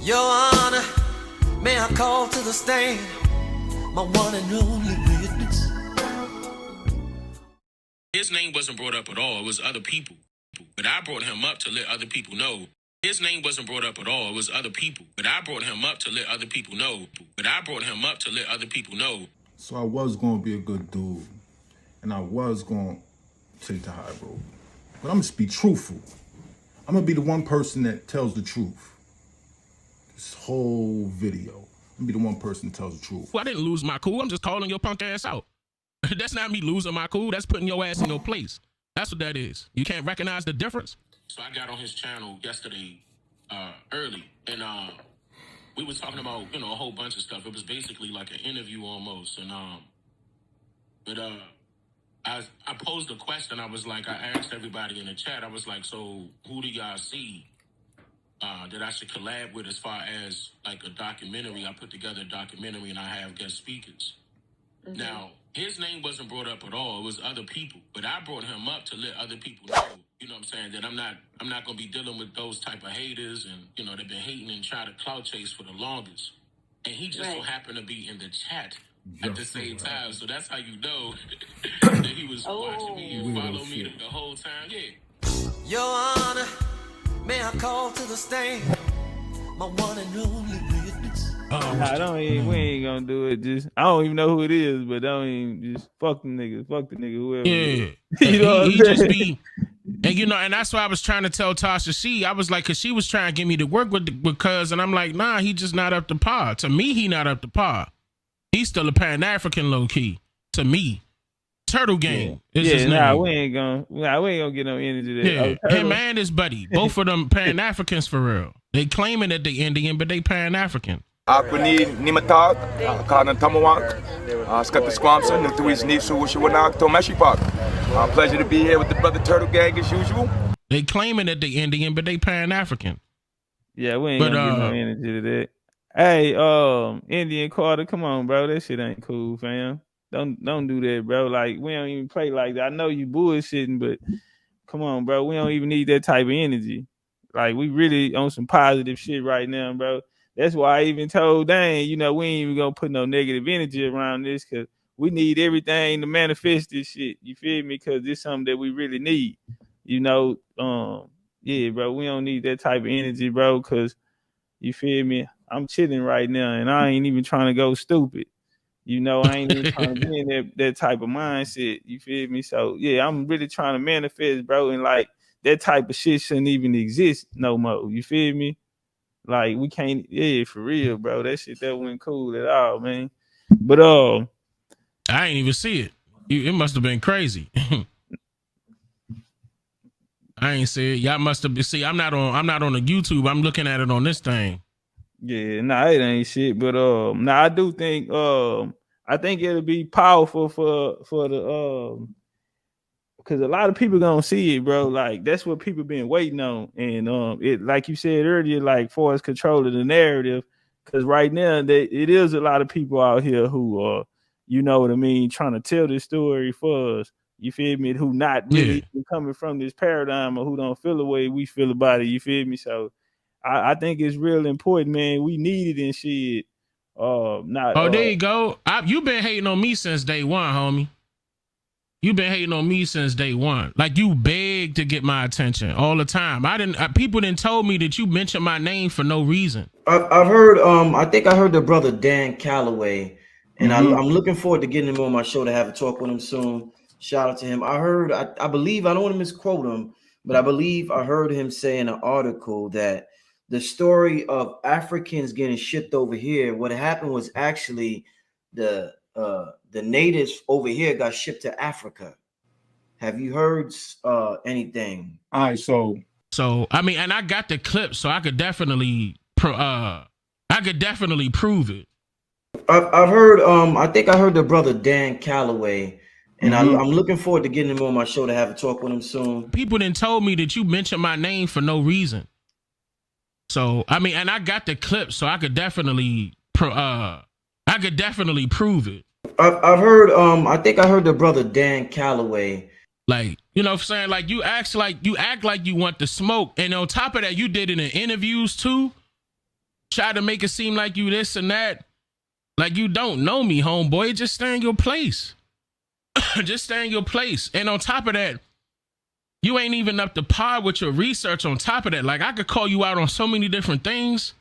Your Honor, may I call to the stand my one and only witness? His name wasn't brought up at all. It was other people. But I brought him up to let other people know. His name wasn't brought up at all. It was other people. But I brought him up to let other people know. So I was going to be a good dude. And I was going to take the high road. But I'm going to be truthful. I'm going to be the one person that tells the truth. This whole video. I'm going to be the one person that tells the truth. Well, I didn't lose my cool. I'm just calling your punk ass out. That's not me losing my cool. That's putting your ass in your place. That's what that is. You can't recognize the difference? So I got on his channel yesterday early, and we were talking about, a whole bunch of stuff. It was basically like an interview almost. And I posed a question. I was like, I asked everybody in the chat, I was like, so who do y'all see that I should collab with as far as like a documentary? I put together a documentary and I have guest speakers. Mm-hmm. Now, his name wasn't brought up at all. It was other people. But I brought him up to let other people know, you know what I'm saying, that I'm not going to be dealing with those type of haters and, they've been hating and trying to clout chase for the longest. And he just so happened to be in the chat at the same time. So that's how you know that he was watching me and following me the whole time. Yeah. Your Honor, may I call to the stand my one and only witness? We ain't gonna do it. I don't even know who it is, but don't even just fuck the nigga, whoever. Yeah, you know he just be, and that's why I was trying to tell Tasha I was like, cause she was trying to get me to work with Cuz, and I'm like, nah, he just not up to par. To me, he not up to par. He's still a Pan-African low key. To me, TurtleGang is his name. We ain't gonna get no energy there. Yeah, him and his buddy, both of them Pan-Africans for real. They claiming that they Indian, but they Pan-African. Akuni Nimatag, Kana Tamawak, Skata Squamson, and Thuis Nisu Wishawanak, Tomeshi Park. Pleasure to be here with the brother Turtle Gang as usual. They claiming that they Indian, but they Pan-African. Yeah, we ain't gonna get no energy to that. Hey, Indian Carter, come on, bro. That shit ain't cool, fam. Don't do that, bro. Like, we don't even play like that. I know you bullshitting, but come on, bro. We don't even need that type of energy. Like, we really on some positive shit right now, bro. That's why I even told Dane, we ain't even gonna put no negative energy around this, because we need everything to manifest this shit. You feel me? Because it's something that we really need. Yeah, bro. We don't need that type of energy, bro, because you feel me? I'm chilling right now, and I ain't even trying to go stupid. I ain't even trying to be in that type of mindset. You feel me? So, yeah, I'm really trying to manifest, bro, and, like, that type of shit shouldn't even exist no more. You feel me? Like, we can't, for real, bro. That shit, that wasn't cool at all, man. But, I ain't even see it. It must have been crazy. I ain't see it. Y'all must have been, see, I'm not on the YouTube. I'm looking at it on this thing. Yeah, it ain't shit. But, I do think, I think it'll be powerful for the, because a lot of people gonna see it, bro. Like, that's what people been waiting on. And it, like you said earlier, like, for us controlling the narrative, because right now it is a lot of people out here who are, you know what I mean, trying to tell this story for us. You feel me? Who not really coming from this paradigm, or who don't feel the way we feel about it. You feel me? So I think it's real important, man. We need it and shit. There you go. You been hating on me since day one, homie. You been hating on me since day one. Like, you begged to get my attention all the time. People didn't told me that you mentioned my name for no reason. I've heard, I think I heard the brother Dan Calloway, and I'm looking forward to getting him on my show to have a talk with him soon. Shout out to him. I heard, I believe, I don't want to misquote him, but I believe I heard him say in an article that the story of Africans getting shipped over here, what happened was actually the natives over here got shipped to Africa. Have you heard anything? All right, so I mean, and I got the clip, so I could definitely prove it. I've heard, I think I heard the brother Dan Calloway, and I'm looking forward to getting him on my show to have a talk with him soon. People didn't told me that you mentioned my name for no reason. So, I mean, and I got the clip, so I could definitely prove it. I've heard, I think I heard the brother Dan Calloway. Like, you know what I'm saying? Like, you act like you want the smoke. And on top of that, you did it in interviews too. try to make it seem like you this and that. Like you don't know me, homeboy. Just stay in your place. Just stay in your place. And on top of that, you ain't even up to par with your research on top of that. Like I could call you out on so many different things.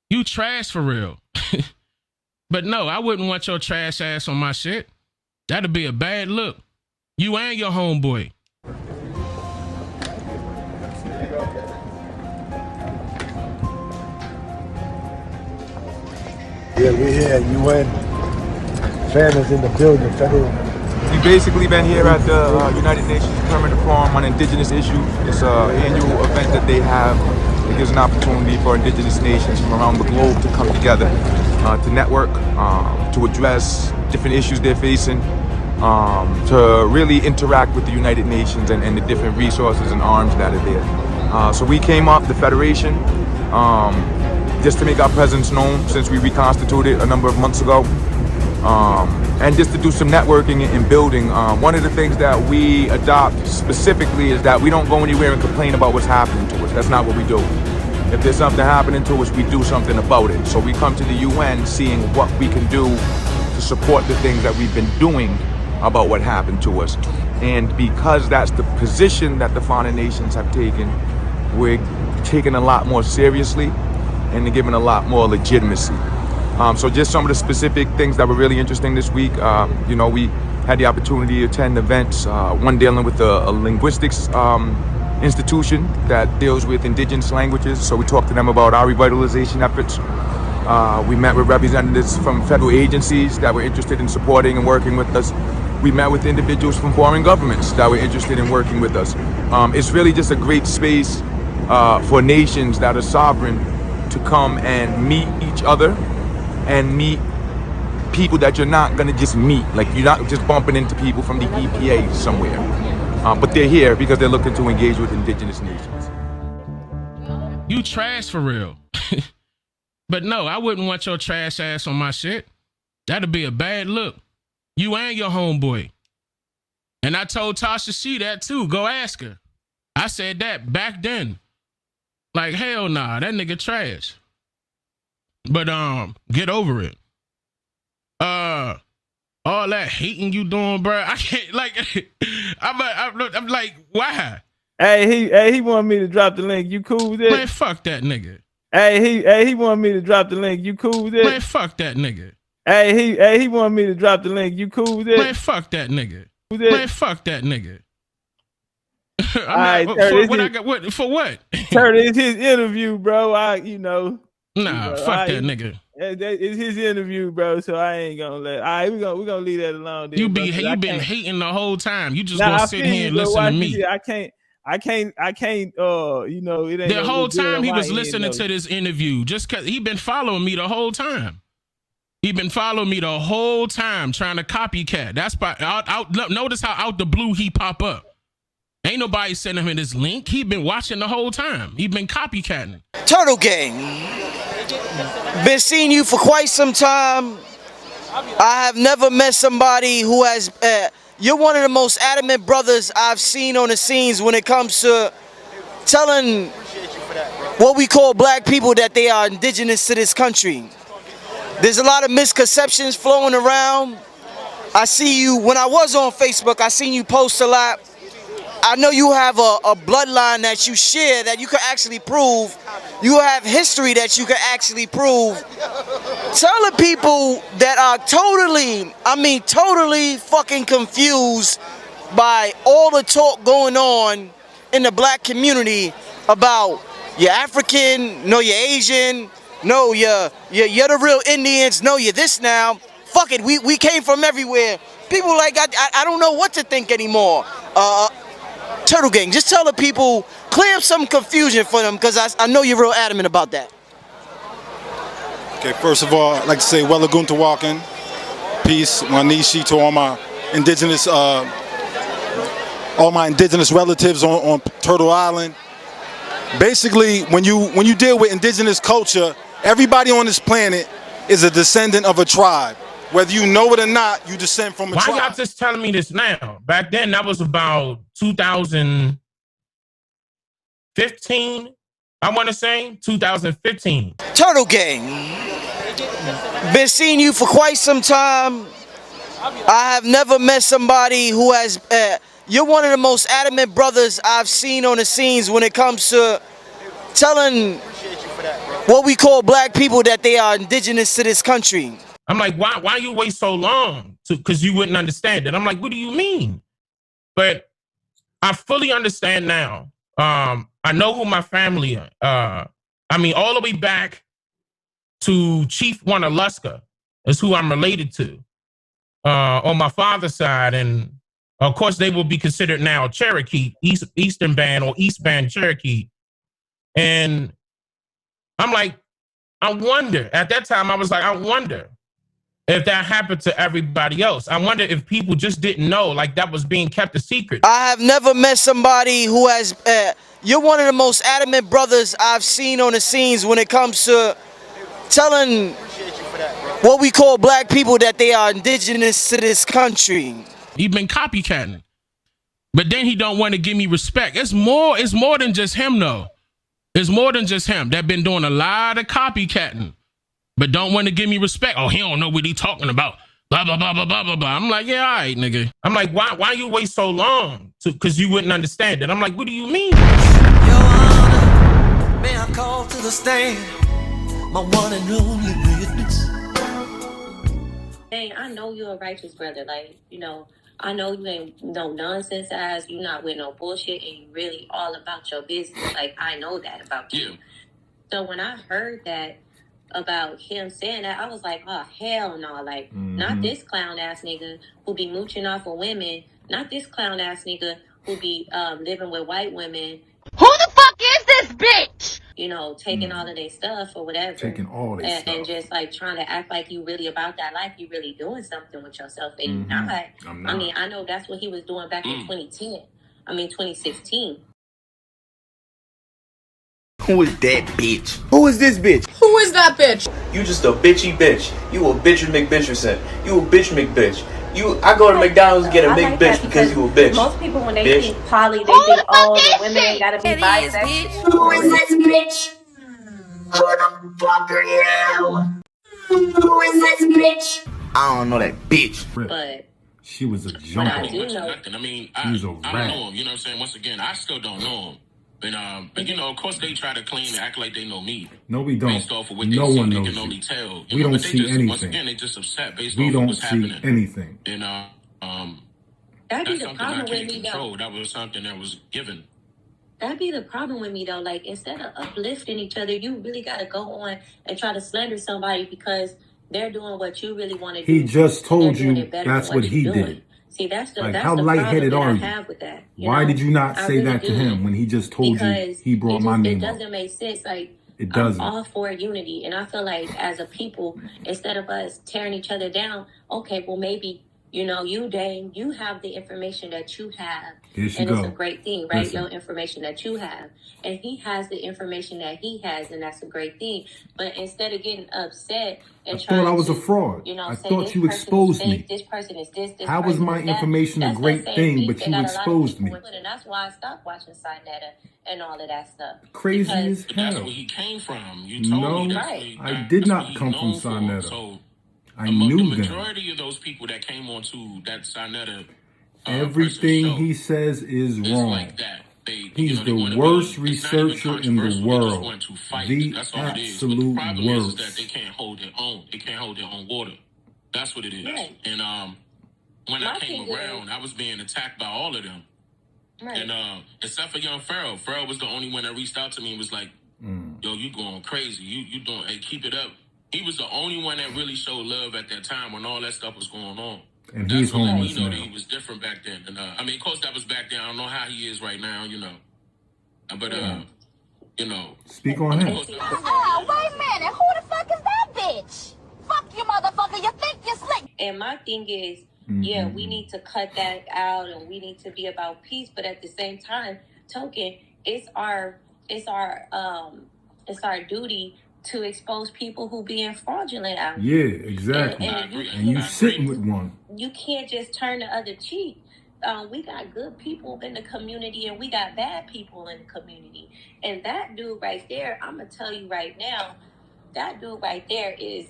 You trash for real. But no, I wouldn't want your trash ass on my shit. That'd be a bad look. You and your homeboy. Yeah, we're here at UN. Families in the building. Federal. We've basically been here at the United Nations Permanent Forum on Indigenous Issues. It's an annual event that they have. It gives an opportunity for indigenous nations from around the globe to come together, to network, to address different issues they're facing, to really interact with the United Nations and the different resources and arms that are there. So we came up, the Federation, just to make our presence known since we reconstituted a number of months ago. And just to do some networking and building. One of the things that we adopt specifically is that we don't go anywhere and complain about what's happening to us. That's not what we do. If there's something happening to us, we do something about it. So we come to the UN seeing what we can do to support the things that we've been doing about what happened to us. And because that's the position that the founding nations have taken, we're taking a lot more seriously and giving a lot more legitimacy. So just some of the specific things that were really interesting this week. You know, we had the opportunity to attend events, one dealing with a linguistics institution that deals with indigenous languages. So we talked to them about our revitalization efforts. We met with representatives from federal agencies that were interested in supporting and working with us. We met with individuals from foreign governments that were interested in working with us. It's really just a great space for nations that are sovereign to come and meet each other and meet people that you're not gonna just meet. Like you're not just bumping into people from the EPA somewhere. But they're here because they're looking to engage with indigenous nations. You trash for real. But no, I wouldn't want your trash ass on my shit. That'd be a bad look. You and your homeboy. And I told Tasha she that too. Go ask her. I said that back then. Like, hell nah, that nigga trash. But get over it. All that hating you doing, bro. I can't like. I'm like, why? Hey, he wanted me to drop the link. You cool with it? Man, fuck that nigga. Hey, he wanted me to drop the link. You cool with it? Man, fuck that nigga. Hey, he wanted me to drop the link. You cool with it? Man, fuck that nigga. Man, fuck that nigga. For what? Turt, it's his interview, bro. Fuck that nigga. It's his interview, bro. So I ain't gonna let. All right, we gonna leave that alone. Then, you been hating the whole time. You just gonna sit here and listen to me. I can't. You know, it ain't the whole time he was listening to this interview. Just cause he been following me the whole time. He been following me the whole time, trying to copycat. That's notice how out the blue he pop up. Ain't nobody sending him this link. He been watching the whole time. He been copycatting. Turtle Gang. Been seeing you for quite some time. I have never met somebody who has... you're one of the most adamant brothers I've seen on the scenes when it comes to telling what we call black people that they are indigenous to this country. There's a lot of misconceptions flowing around. I see you, when I was on Facebook, I seen you post a lot. I know you have a bloodline that you share that you can actually prove. You have history that you can actually prove. Tell the people that are totally fucking confused by all the talk going on in the black community about you're African, no you're Asian, no you're the real Indians, no you're this now. Fuck it, we came from everywhere. People like, I don't know what to think anymore. Turtle Gang, just tell the people, clear up some confusion for them, because I know you're real adamant about that. Okay, first of all, I'd like to say Welagunta Walking, peace, Wanishi to all my indigenous relatives on Turtle Island. Basically, when you deal with indigenous culture, everybody on this planet is a descendant of a tribe. Whether you know it or not, you descend from a tribe. Why y'all just telling me this now? Back then, that was about 2015. I want to say 2015. Turtle Gang. Been seeing you for quite some time. I have never met somebody who has. You're one of the most adamant brothers I've seen on the scenes when it comes to telling what we call black people that they are indigenous to this country. I'm like, why you wait so long? Because you wouldn't understand it. I'm like, what do you mean? But I fully understand now. I know who my family are. I mean, all the way back to Chief Wanaluska is who I'm related to on my father's side. And of course, they will be considered now Cherokee, Eastern Band or East Band Cherokee. And I'm like, I wonder, at that time, I was like, I wonder if that happened to everybody else. I wonder if people just didn't know, like that was being kept a secret. I have never met somebody who has. You're one of the most adamant brothers I've seen on the scenes when it comes to telling what we call black people that they are indigenous to this country. He been copycatting, but then he don't want to give me respect. It's more than just him, though. It's more than just him. They've been doing a lot of copycatting, but don't want to give me respect. Oh, he don't know what he talking about. Blah, blah, blah, blah, blah, blah, blah. I'm like, yeah, all right, nigga. I'm like, why you wait so long? Because you wouldn't understand it. I'm like, what do you mean? Your Honor, may I call to the stand my one and only witness? Hey, I know you're a righteous brother. Like, I know you ain't no nonsense ass. You not with no bullshit, and you really all about your business. Like, I know that about you. So when I heard that about him saying that, I was like, oh, hell no. Like, not this clown ass nigga who be mooching off of women. Not this clown ass nigga who be living with white women. Who the fuck is this bitch? Taking all of their stuff or whatever. Taking all their stuff. And just like trying to act like you really about that life. You really doing something with yourself. And you're not. I'm not. I mean, I know that's what he was doing back in 2016. Who is that bitch? Who is this bitch? Who is that bitch? You just a bitchy bitch. You a bitch McBitcherson. You a bitch McBitch. I go to McDonald's and get a McBitch because you a bitch. Most people, when they think poly, they think, oh, the women gotta be bisexual. Who is this bitch? Who the fuck are you? Who is this bitch? I don't know that bitch. But she was a I junkie. do know. Nothing. I mean, He was a I don't rat. know him. You know what I'm saying? Once again, I still don't know him. But of course, they try to claim and act like they know me. No, we don't. Based off of what No they see, one they knows can you. only tell. We don't but they see just, anything. Once again, they just upset based We off of don't what's see happening. anything. And That'd be that's the something I problem with can't me, though. control. That was something that was given. That'd be the problem with me, though. Like, instead of uplifting each other, you really got to go on and try to slander somebody because they're doing what you really want to do. He just told doing you it better that's than what he you're doing. did. See, that's the Like, that's how the lightheaded problem are that I you? have with that. Why did you not I say really that to do. him when he just told Because you he brought my name it up? doesn't make sense. Like, It doesn't. I'm all for unity, and I feel like as a people, instead of us tearing each other down, okay, well maybe you, Dane, you have the information that you have, and it's a great thing, right? Listen. Your information that you have, and he has the information that he has, and that's a great thing. But instead of getting upset and I trying thought I was to, a fraud. I say thought this you person is exposed fake, me. this person is this How was person my is that. information a That's great that same thing, beef but that you got a lot of exposed people me? with, and that's why I stopped watching Sinetta and all of that stuff. Crazy Because as But that's hell. where he came from. You told No, me Right. I did that's not what he come from known for. Sinetta. So I the knew them. majority of those people that came onto that Sinetta Everything show he says is is wrong. like that. He's they the wanna worst be, it's not even researcher in the controversial, they just world. want to fight. The That's all it is. But absolute the problem is that worst. they can't hold their own. They can't hold their own water. That's what it is. Right. And when My I came thing around, is- I was being attacked by all of them. right. And except for young Farrell. Farrell was the only one that reached out to me and was like, yo, you going crazy. You doing, hey, keep it up. He was the only one that really showed love at that time when all that stuff was going on. And That's he's when, homeless that now. he was different back then. And I mean, of course, that was back then. I don't know how he is right now, But Speak on him. Oh, wait a minute. Who the fuck is that bitch? Fuck you, motherfucker. You think you're slick? And my thing is, yeah, we need to cut that out and we need to be about peace. But at the same time, token, it's our duty to expose people who being fraudulent out Yeah, here. exactly. And And you sitting with one. you can't just turn the other cheek. we got good people in the community and we got bad people in the community. And that dude right there, I'm gonna tell you right now, that dude right there is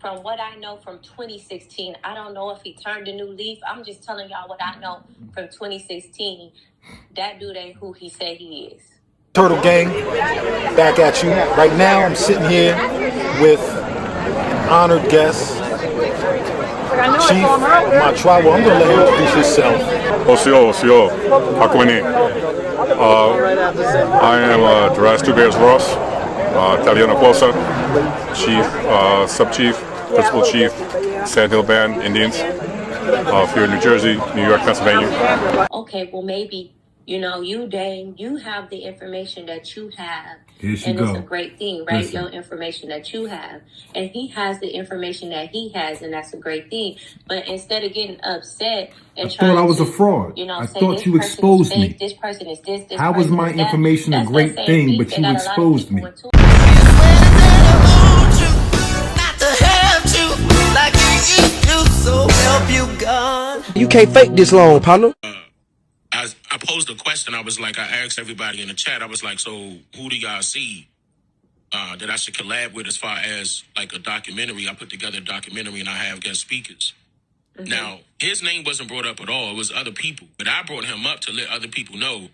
from what I know from 2016. I don't know if he turned a new leaf. I'm just telling y'all what I know from 2016. That dude ain't who he said he is. Turtle Gang, back at you. Right now, I'm sitting here with honored guest, Chief of my tribe. Well, I'm going to let him introduce himself. Osio, Aquini. I am Dras Bears Ross, Italiano Closa, Chief, Sub-Chief, Principal Chief, Sand Hill Band, Indians, here in New Jersey, New York, Pennsylvania. Okay, well, maybe, you, Dane, you have the information that you have. Here she and go. It's a great thing, right? Listen. Your information that you have. And he has the information that he has, and that's a great thing. But instead of getting upset and trying I was a fraud. I thought you exposed me. This person is this How was my information a great thing, but you exposed me? You can't fake this long, partner. I posed a question. I was like, I asked everybody in the chat. I was like, so who do y'all see that I should collab with as far as like a documentary? I put together a documentary and I have guest speakers. Mm-hmm. Now, his name wasn't brought up at all. It was other people. But I brought him up to let other people know,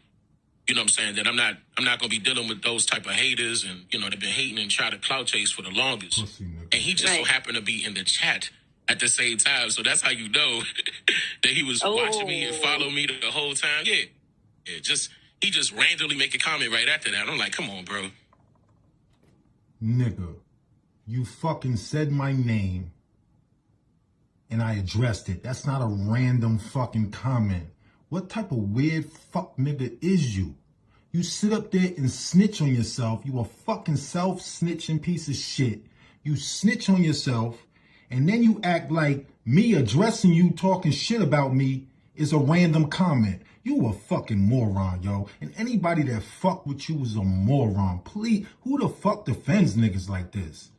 you know what I'm saying, that I'm not going to be dealing with those type of haters and, they've been hating and try to clout chase for the longest. And he just so happened to be in the chat at the same time. So that's how you know that he was watching me and following me the whole time. Yeah. He just randomly make a comment right after that. I'm like, come on, bro. Nigga, you fucking said my name and I addressed it. That's not a random fucking comment. What type of weird fuck nigga is you? You sit up there and snitch on yourself. You a fucking self-snitching piece of shit. You snitch on yourself and then you act like me addressing you talking shit about me is a random comment. You a fucking moron, yo. And anybody that fuck with you is a moron. Please, who the fuck defends niggas like this?